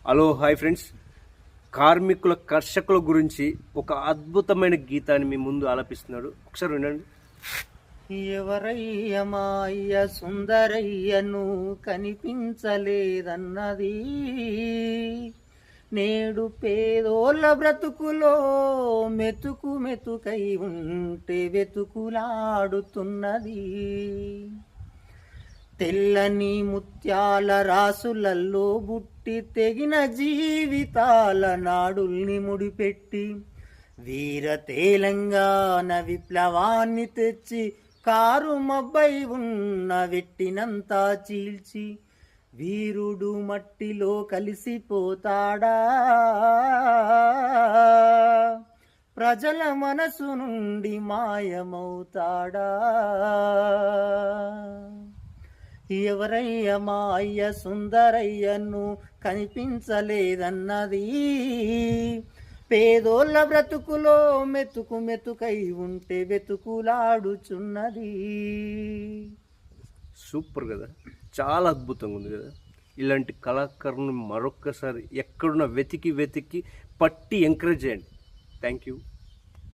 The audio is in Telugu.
హలో హాయ్ ఫ్రెండ్స్, కార్మికుల కర్షకుల గురించి ఒక అద్భుతమైన గీతాన్ని మీ ముందు ఆలపిస్తున్నాడు. ఒకసారి వినండి. ఎవరయ్య మాయ్య సుందరయ్యను కనిపించలేదన్నది, నేడు పేదోళ్ళ బ్రతుకులో మెతుకు మెతుకై ఉంటే వెతుకులాడుతున్నది. తెల్లని ముత్యాల రాసులల్లో బుట్టి తెగిన జీవితాల నాడుల్ని ముడిపెట్టి వీర తెలంగాణ విప్లవాన్ని తెచ్చి కారు మబ్బై ఉన్న వెట్టినంతా చీల్చి వీరుడు మట్టిలో కలిసిపోతాడా, ప్రజల మనసు నుండి మాయమవుతాడా? ఎవరయ్య మా అయ్య సుందరయ్యను కనిపించలేదన్నది, పేదోళ్ళ బ్రతుకులో మెతుకు మెతుకై ఉంటే వెతుకులాడుచున్నది. సూపర్ కదా, చాలా అద్భుతంగా ఉంది కదా. ఇలాంటి కళాకారుని మరొక్కసారి ఎక్కడున్న వెతికి పట్టి ఎంకరేజ్ చేయండి. Thank you.